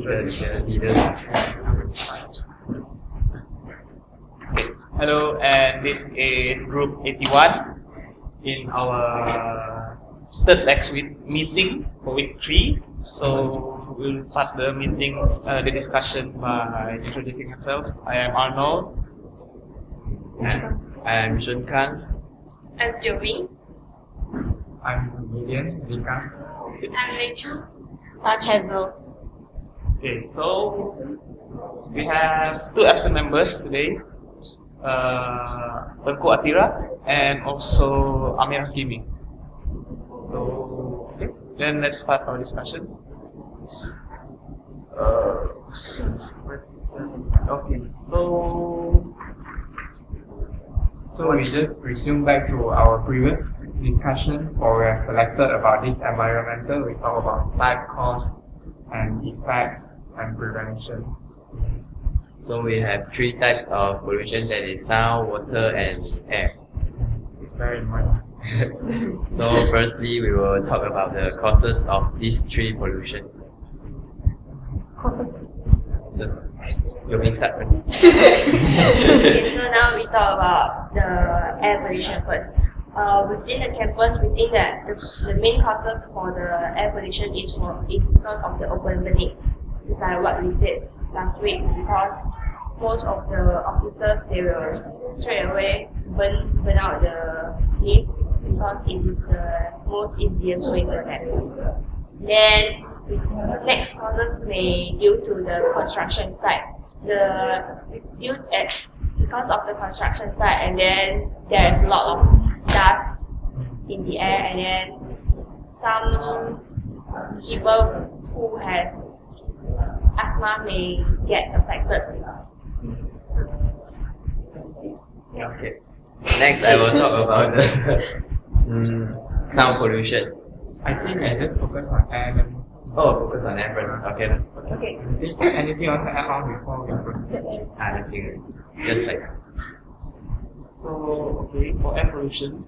the leaders. Hello, and this is Group 81 in our third next week meeting for week 3. So we'll start the meeting, the discussion by introducing ourselves. I am Arnold. And I am Shun Kang. I'm Joey. I'm Gideon Zika. I'm Rachel. I'm Hazel. Okay, so we have 2 absent members today. Tengku Atira and also Amir Hakimi. So, okay, then let's start our discussion. Okay, So we just resume back to our previous discussion where we have selected about this environmental. We talk about type, cause, and effects and prevention. So we have 3 types of pollution, that is sound, water, and air. Very much. So firstly, we will talk about the causes of these 3 pollution. So, you can start first. Okay, so now we talk about the air pollution first. Within the campus, we think that the main causes for the air pollution is because of the open burning. Just like what we said last week, because most of the officers, they will straight away burn out the leaf because it is the most easiest way for them. Then next causes may due to the construction site. Because of the construction site, and then there is a lot of dust in the air, and then some people who has asthma may get affected. Okay. Next, I will talk about the sound pollution. I think I just focus on air. Then Focus on air first. Okay. Okay. anything else to add on before we proceed? Nothing. Just like so okay, for air pollution,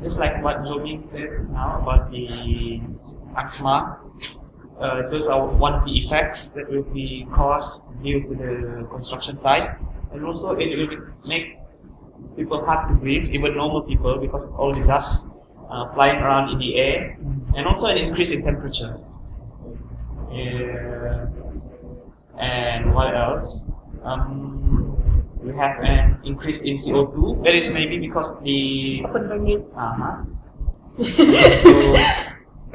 just like what Joey says now about the asthma, those are one of the effects that will be caused due to the construction sites, and also it will make people hard to breathe, even normal people, because of all the dust flying around in the air, and also an increase in temperature. And what else? We have an increase in CO2. That is maybe because of the Open burning.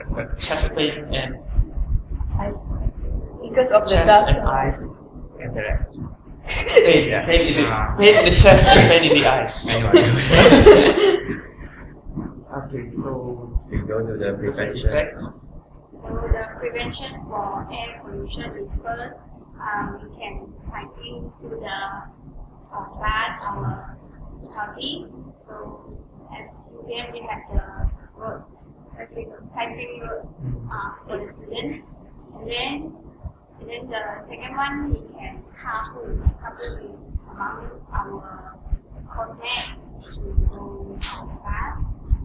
so chest pain and Because of the chest dust. and eyes interact. Pain in the chest and pain in the eyes. Okay, so we go to the prevention. effects. So the prevention for air pollution is first, we can cycling to the class or hobby. So as UPM we have the road, cycling road for the students. And then the second one we can couple with among our coursemate to go to class.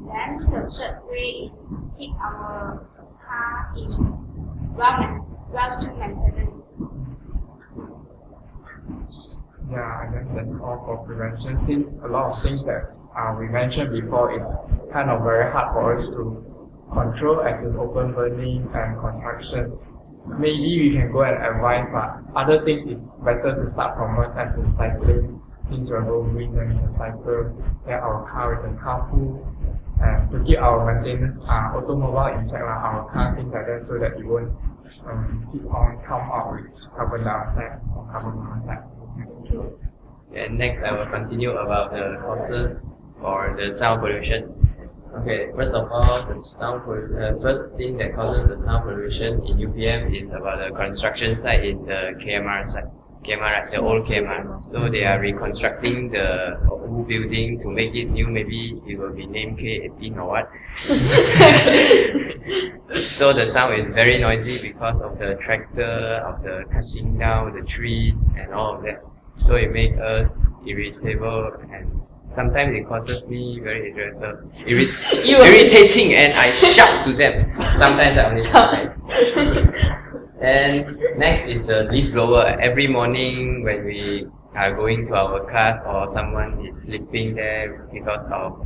Then the third way is keep our car in well-to maintenance. Yeah, I guess that's all for prevention. Since a lot of things that we mentioned before is kind of very hard for us to control, as is open burning and construction. Maybe we can go and advise, but other things is better to start from us, as in cycling. Since we're both green, then we can cycle, get our car, we can carpool, and to keep our maintenance automobile in check, our car, things like that, so that it won't keep on come out with carbon dioxide or carbon monoxide. And next, I will continue about the causes for the sound pollution. Okay, first of all, the sound pollution. First thing that causes the sound pollution in UPM is about the construction site in the KMR site. KMR, right? The old KMR. So they are reconstructing the old building to make it new. Maybe it will be named K18 or what. So the sound is very noisy because of the tractor, of the cutting down the trees and all of that. So it makes us irritable, and sometimes it causes me very irritating, and I shout to them. Sometimes I only sometimes. And next is the leaf blower. Every morning when we are going to our class or someone is sleeping there because of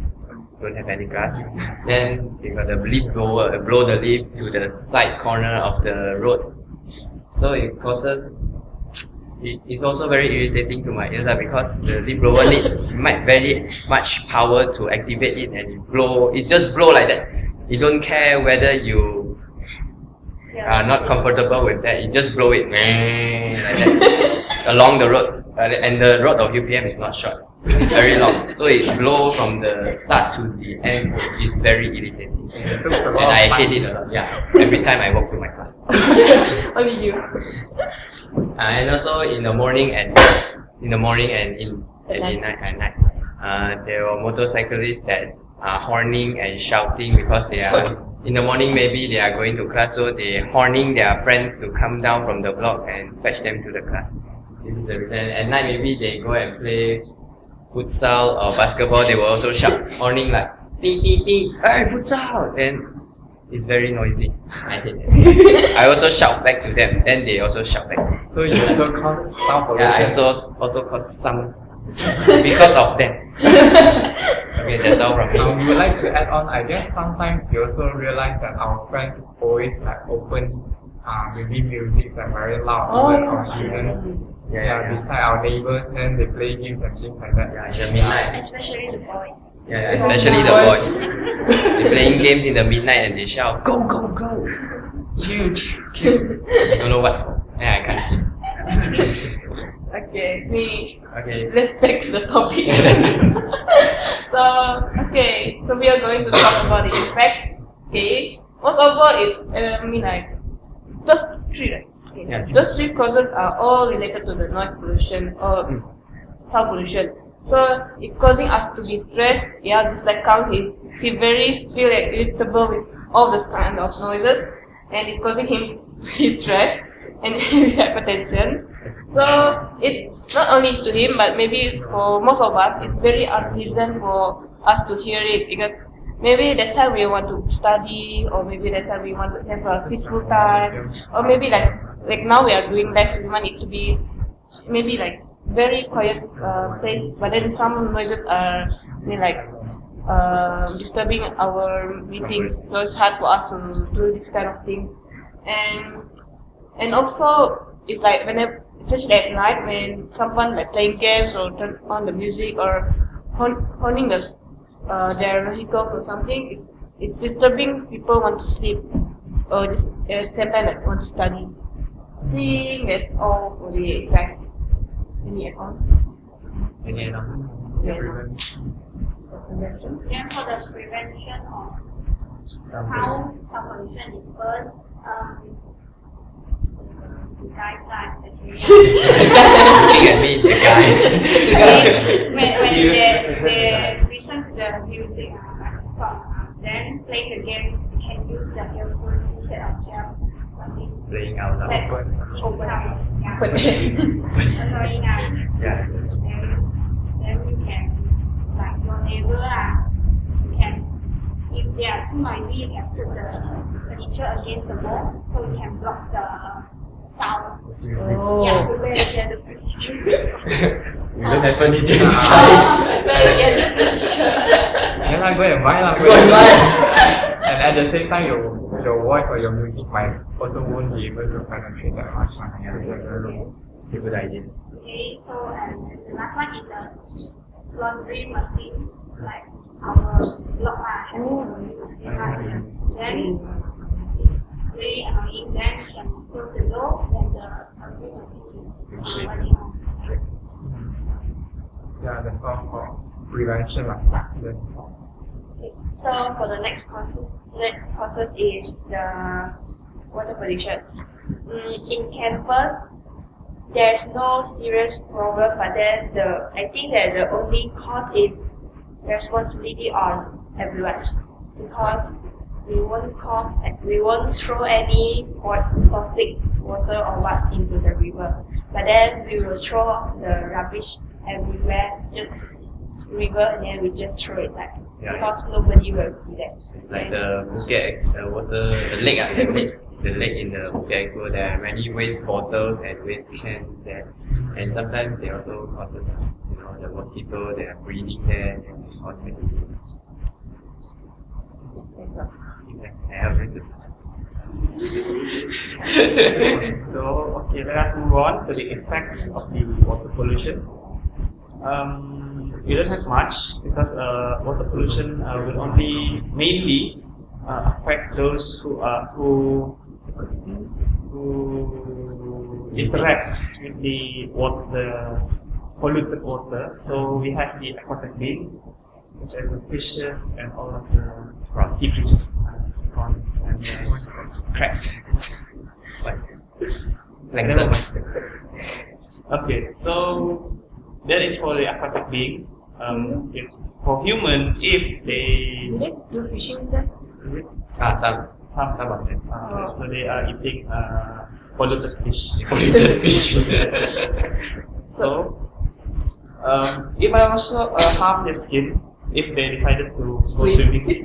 don't have any class, then we got the leaf blower, blow the leaf to the side corner of the road. So it causes, it's also very irritating to my ears because the leaf blower needs very much power to activate it, and it just blow like that. You don't care whether you are not comfortable with that, you just blow it like that along the road. And the road of UPM is not short, it's very long. So it blows from the start to the end. It's very irritating. And I hate it a lot. Yeah, every time I walk to my class. Only you. And also in the morning and at night, there were motorcyclists that are horning and shouting because they are in the morning. Maybe they are going to class, so they horning their friends to come down from the block and fetch them to the class. This is the reason. At night, maybe they go and play futsal or basketball. They will also shout, horning like "Ding ding ding, hey futsal!" Then it's very noisy. I hate it. I also shout back to them. Then they also shout back. So you also cause sound Yeah, pollution. I also cause some because of them. Okay, that's all from me. We would like to add on, I guess sometimes we also realize that our friends always like open maybe music are very loud, even our students. Yeah. Beside our neighbors, then they play games and things like that. Yeah, in the midnight. Especially the boys. Yeah, especially the boys. They playing games in the midnight and they shout, "Go, go, go!" Huge. I don't know what for. Yeah, I can't see. Okay, Okay. let's back to the topic. So we are going to talk about the effects. Okay, most of all is those three, right? Okay. Yeah. Those three causes are all related to the noise pollution or sound pollution. So it's causing us to be stressed. Yeah, just like Carl, he very feel like irritable with all those kind of noises, and it's causing him stress and hypertension. So it's not only to him, but maybe for most of us, it's very unpleasant for us to hear it because maybe that time we want to study, or maybe that time we want to have a peaceful time, or maybe like now we are doing less, we want it to be maybe like very quiet place, but then some noises are disturbing our meeting, so it's hard for us to do this kind of things. And also it's like whenever, especially at night, when someone like playing games or turn on the music or honing their vehicles or something, it's disturbing people want to sleep or just at the same time like want to study. I think that's all for the effects. Any accounts? Any other? Then for the prevention of sound pollution is first, the guys are especially Looking at me, the guys. when they listen to the music like a song, then play the games, we can use the earphone instead of just Playing out loud. like open up, annoying us. Yeah. Then you can, like your neighbor, you can, if they are too noisy, you can put the furniture against the wall so you can block the sound. Oh. Yeah, put it against the furniture. We don't have furniture inside. Then I go and buy lah. Go and buy. And at the same time, your voice or your music might also won't be able to penetrate that much. It's a good idea. Okay, so the last one is the laundry machine, like our block machine. Then it's really annoying. Then you can close the door when the laundry machine is running on. Yeah, that's all for prevention lah. That's all. So for the next causes is the water pollution. In campus, there's no serious problem, but then I think that the only cause is responsibility on everyone, because we won't throw any toxic water or what into the river, but then we will throw the rubbish everywhere, just river, and then we just throw it back. Yeah. because nobody will see that. It's like the Phuket the lake in the Phuket Expo. There are many waste bottles and waste cans there, and sometimes they also causes the mosquito they are breeding there and cause it. So, okay, let us move on to the effects of the water pollution. We don't have much because water pollution will only mainly affect those who interacts with the water, polluted water. So we have the aquatic beings, such as the fishes and all of the sea creatures, prawns and crabs. Okay, so that is for the aquatic beings. For human, if they Do they do fishing there? some of them, so they are eating polluted fish. So it might also harm their skin if they decided to go swimming. We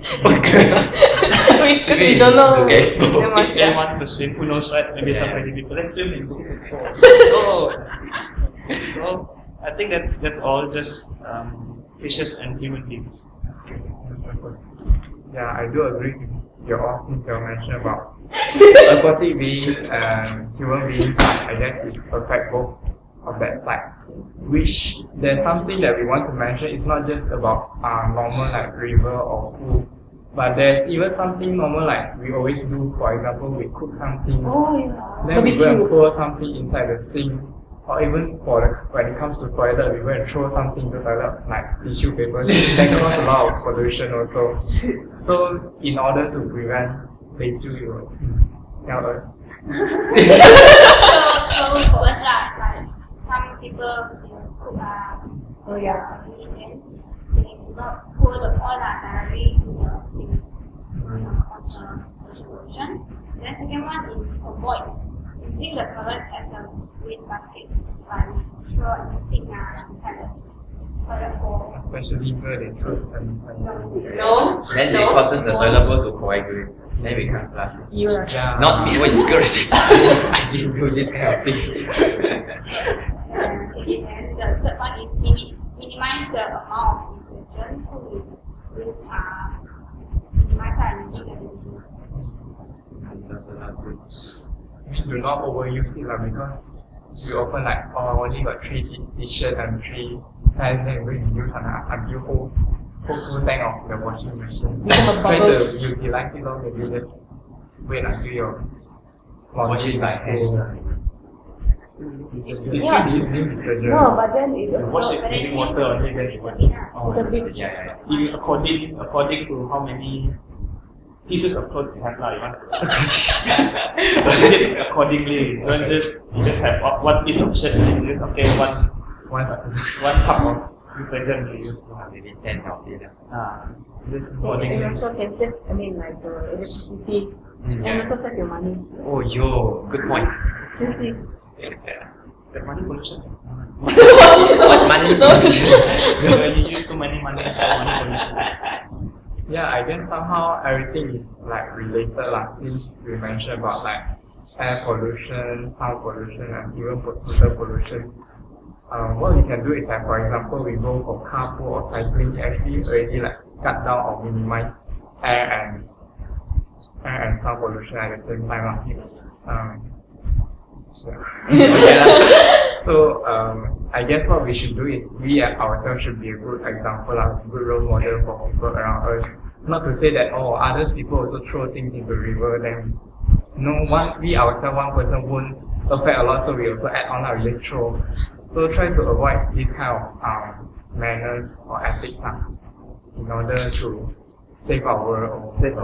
don't know. Okay. There must If be. they want to swim, who knows, right? Maybe some crazy people, let's swim in Bukit Expo. So I think that's all, just fishes and human beings. Yeah, I do agree with your all things you mentioned about aquatic beings and human beings. I guess it affect both of that side. Which there's something that we want to mention. It's not just about normal like river or pool, but there's even something normal like we always do. For example, we cook something, Oh yeah. then we go and pour something inside the sink. Or even when it comes to toilet, we go and throw something to toilet like tissue papers. That cause a lot of pollution also. So in order to prevent, Beiju, you will tell us. So for us, like some people cook Oh yeah. they do not pour the oil directly to the sink on the solution. Then second one is avoid using the toilet as a waste basket, like throw anything inside the toilet bowl. Especially where they throw some. No. Then it causes the toilet bowl to coagulate. Then we can't flush. You are. Yeah. Not me, what you girls. I didn't do this kind of things. And then the third one is minimize the amount of detergent, so we use minimize the energy. Do not overuse it because we often like only got 3 dishes and 3 times, then we use until whole full tank of the washing machine. Try to utilize it, or maybe just wait until your laundry is full. It's still using detergent. No, but then it's Wash it using water only, then it will. the big. Even according to how many pieces of clothes you have now, you want to use it accordingly. You just have one piece of shirt and you use One spoon. one cup of detergent you use. Maybe 10 of it. Just And accordingly. also can save, like the electricity, and also save your money. Oh, yo, good point. Seriously. The money pollution. What money? When you use too many money, so money pollution. Yeah, I guess somehow everything is like related lah, since we mentioned about like air pollution, sound pollution, and even water pollution. What we can do is like, for example, we go for carpool or cycling, actually already like cut down or minimize air and sound pollution at the same time lah. So I guess what we should do is we ourselves should be a good example, a good role model for people around us. Not to say that others people also throw things into the river, then we ourselves, one person won't affect a lot, so we also add on, we just throw. So try to avoid this kind of manners or ethics in order to save our world or save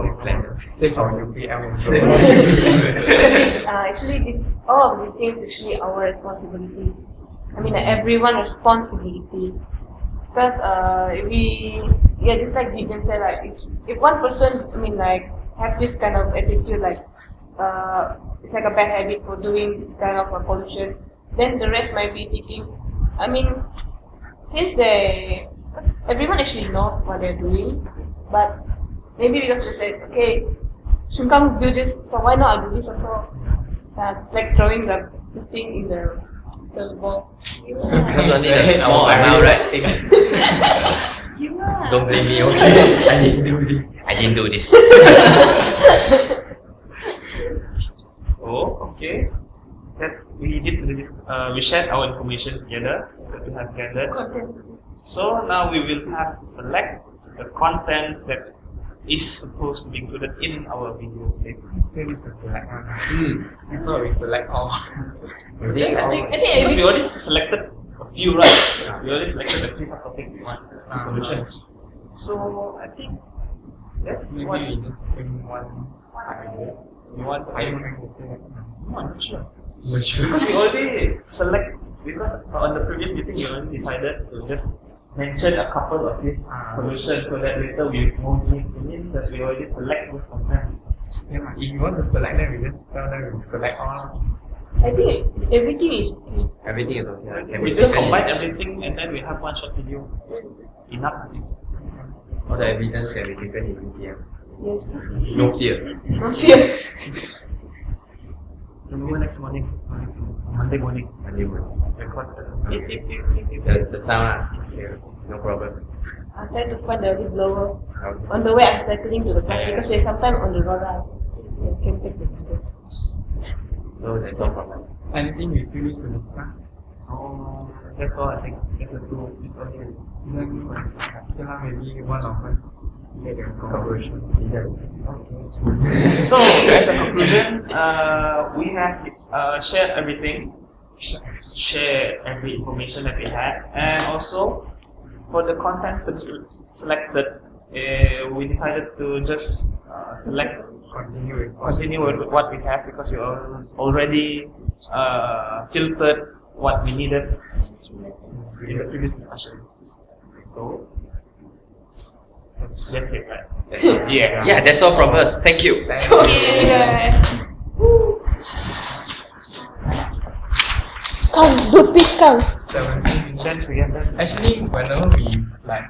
our UPM also. Because actually, all of these things actually our responsibility. I mean, everyone's responsibility. Because just like Gideon said, like if one person, have this kind of attitude, like it's like a bad habit for doing this kind of pollution, then the rest might be thinking. I mean, since everyone actually knows what they're doing, But maybe because we said, okay, Shun do this, so why not I do this also? Like throwing this thing in the ball. Because only the small around, right? You are. Don't blame me, okay? I didn't do this. I didn't do this. So, okay. We shared our information together that we have gathered. So now we will have to select the contents that is supposed to be included in our video. Okay. Still need to select one. Before we select all. I think Because we already selected a few, right? We already selected the piece of topics we want solutions. So I think that's Maybe what we just bring one idea. we want. Are you trying to say that? No, I'm not sure. Not sure. Because we already because on the previous meeting we already decided to just mention a couple of these solutions so that later we won't need to means that we already select those contents. Yeah, if you want to select them, we just tell them we select all. I think everything is Everything is okay. Can We we just take combine any- everything and then we have one short video. Enough. all the evidence can be taken in UPM. yes. No fear. No fear. Remember next morning, Monday morning, Monday morning. record the The sound, okay, no problem. I try to find the leaf blower Okay. on the way I'm cycling to the class because there's sometimes on the road I can take the picture. No, there's no problem. Anything we still need to discuss? Oh, that's all I think. That's the two. It's okay. Then, okay lah, maybe one of us get a conclusion. So, as a conclusion, we have shared everything, share every information that we had, and also for the contents that is selected, we decided to just continue with what we have because we already filtered what we needed in the previous discussion. So, that's it, right? Yeah. Yeah, that's all from us. Thank you. Yeah. Come, do please come. 17 minutes. Thanks again. Actually, whenever we like